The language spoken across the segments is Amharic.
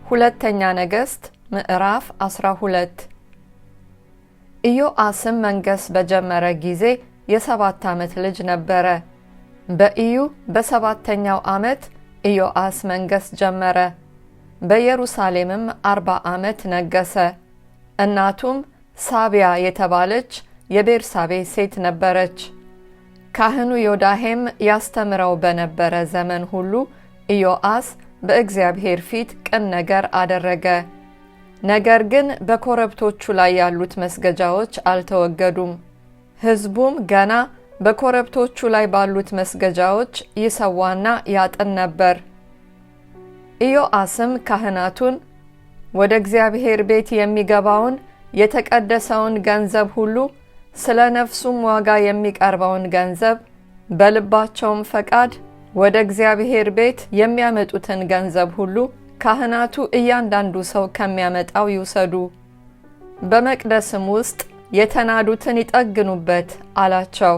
ሁለተኛ ነገሥት ምዕራፍ 12 ኢዮአስም መንገስ በጀመረ ጊዜ የ7 ዓመት ልጅ ነበረ። በኢዩ በ7ኛው ዓመት ኢዮአስ መንገስ ጀመረ። በኢየሩሳሌምም 40 ዓመት ነገሰ። እናቱም ሳቢያ የተባለች የቤርሳቤ ሴት ነበረች። ካህኑ ዮዳሄም ያስተምረው በነበረ ዘመን ሁሉ ኢዮአስ በእግዚአብሔር ፊት ቅን ነገር አደረገ። ነገር ግን በኮረብቶቹ ላይ ያሉት መስገጃዎች አልተወገዱም። ሕዝቡም ገና በኮረብቶቹ ላይ ባሉት መስገጃዎች ይሰዋና ያጥን ነበር። ኢዮአስም ካህናቱን ወደ እግዚአብሔር ቤት የሚገባውን የተቀደሰውን ገንዘብ ሁሉ ስለ ነፍሱም ዋጋ የሚቀርበውን ገንዘብ በልባቸውም ፈቃድ ወደ እግዚአብሔር ቤት የሚያመጡትን ገንዘብ ሁሉ ካህናቱ እያንዳንዱ ሰው ከሚያመጣው ይውሰዱ፣ በመቅደስም ውስጥ የተናዱትን ይጠግኑበት አላቸው።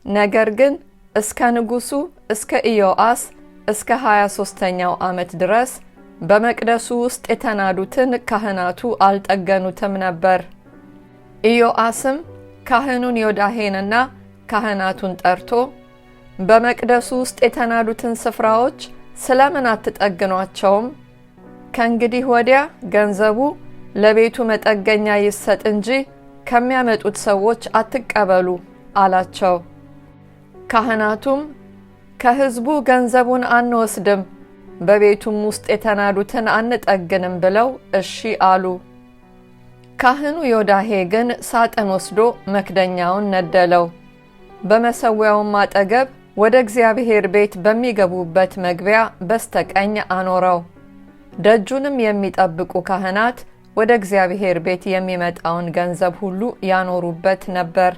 ነገር ግን እስከ ንጉሡ እስከ ኢዮአስ እስከ 23ኛው ዓመት ድረስ በመቅደሱ ውስጥ የተናዱትን ካህናቱ አልጠገኑትም ነበር። ኢዮአስም ካህኑን ዮዳሄንና ካህናቱን ጠርቶ በመቅደሱ ውስጥ የተናዱትን ስፍራዎች ስለምን አትጠግኗቸውም? ከእንግዲህ ወዲያ ገንዘቡ ለቤቱ መጠገኛ ይሰጥ እንጂ ከሚያመጡት ሰዎች አትቀበሉ አላቸው። ካህናቱም ከሕዝቡ ገንዘቡን አንወስድም፣ በቤቱም ውስጥ የተናዱትን አንጠግንም ብለው እሺ አሉ። ካህኑ ዮዳሄ ግን ሳጥን ወስዶ መክደኛውን ነደለው፣ በመሠዊያውም አጠገብ ወደ እግዚአብሔር ቤት በሚገቡበት መግቢያ በስተቀኝ አኖረው። ደጁንም የሚጠብቁ ካህናት ወደ እግዚአብሔር ቤት የሚመጣውን ገንዘብ ሁሉ ያኖሩበት ነበር።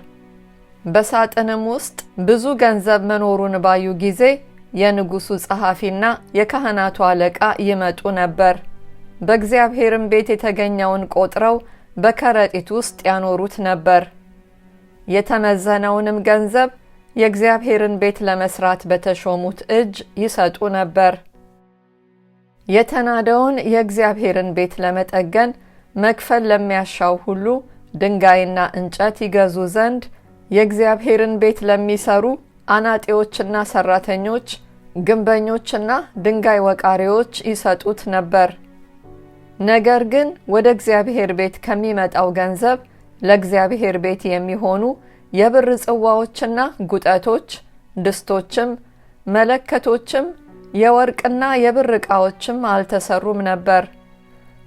በሳጥንም ውስጥ ብዙ ገንዘብ መኖሩን ባዩ ጊዜ የንጉሡ ጸሐፊና የካህናቱ አለቃ ይመጡ ነበር። በእግዚአብሔርም ቤት የተገኘውን ቆጥረው በከረጢት ውስጥ ያኖሩት ነበር። የተመዘነውንም ገንዘብ የእግዚአብሔርን ቤት ለመስራት በተሾሙት እጅ ይሰጡ ነበር። የተናደውን የእግዚአብሔርን ቤት ለመጠገን መክፈል ለሚያሻው ሁሉ ድንጋይና እንጨት ይገዙ ዘንድ የእግዚአብሔርን ቤት ለሚሰሩ አናጢዎችና ሰራተኞች፣ ግንበኞችና ድንጋይ ወቃሪዎች ይሰጡት ነበር። ነገር ግን ወደ እግዚአብሔር ቤት ከሚመጣው ገንዘብ ለእግዚአብሔር ቤት የሚሆኑ የብር ጽዋዎችና ጉጠቶች፣ ድስቶችም፣ መለከቶችም፣ የወርቅና የብር ዕቃዎችም አልተሰሩም ነበር።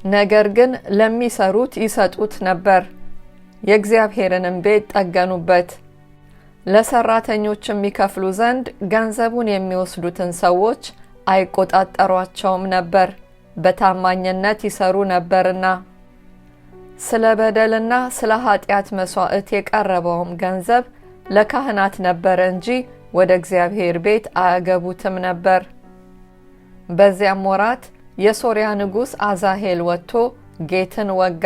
ነገር ግን ለሚሰሩት ይሰጡት ነበር። የእግዚአብሔርንም ቤት ጠገኑበት። ለሰራተኞችም ይከፍሉ ዘንድ ገንዘቡን የሚወስዱትን ሰዎች አይቆጣጠሯቸውም ነበር፣ በታማኝነት ይሰሩ ነበርና። ስለ በደልና ስለ ኃጢአት መሥዋዕት የቀረበውም ገንዘብ ለካህናት ነበር እንጂ ወደ እግዚአብሔር ቤት አያገቡትም ነበር። በዚያም ወራት የሶርያ ንጉሥ አዛሄል ወጥቶ ጌትን ወጋ፣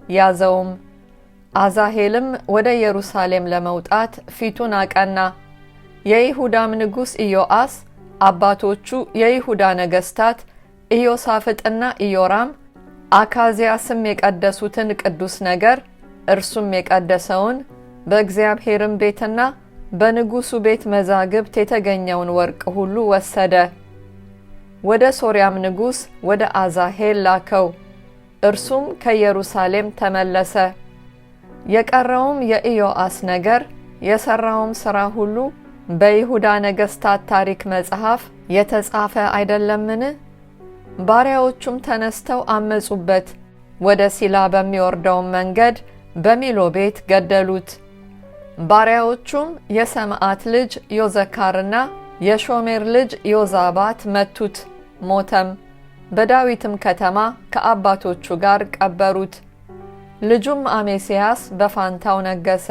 ያዘውም። አዛሄልም ወደ ኢየሩሳሌም ለመውጣት ፊቱን አቀና። የይሁዳም ንጉሥ ኢዮአስ፣ አባቶቹ የይሁዳ ነገሥታት ኢዮሳፍጥና ኢዮራም፣ አካዝያስም የቀደሱትን ቅዱስ ነገር እርሱም የቀደሰውን በእግዚአብሔርም ቤትና በንጉሡ ቤት መዛግብት የተገኘውን ወርቅ ሁሉ ወሰደ። ወደ ሶርያም ንጉሥ ወደ አዛሄል ላከው፣ እርሱም ከኢየሩሳሌም ተመለሰ። የቀረውም የኢዮአስ ነገር የሰራውም ሥራ ሁሉ በይሁዳ ነገሥታት ታሪክ መጽሐፍ የተጻፈ አይደለምን? ባሪያዎቹም ተነስተው አመጹበት፣ ወደ ሲላ በሚወርደው መንገድ በሚሎ ቤት ገደሉት። ባሪያዎቹም የሰምዓት ልጅ ዮዘካርና የሾሜር ልጅ ዮዛባት መቱት፣ ሞተም። በዳዊትም ከተማ ከአባቶቹ ጋር ቀበሩት። ልጁም አሜስያስ በፋንታው ነገሰ።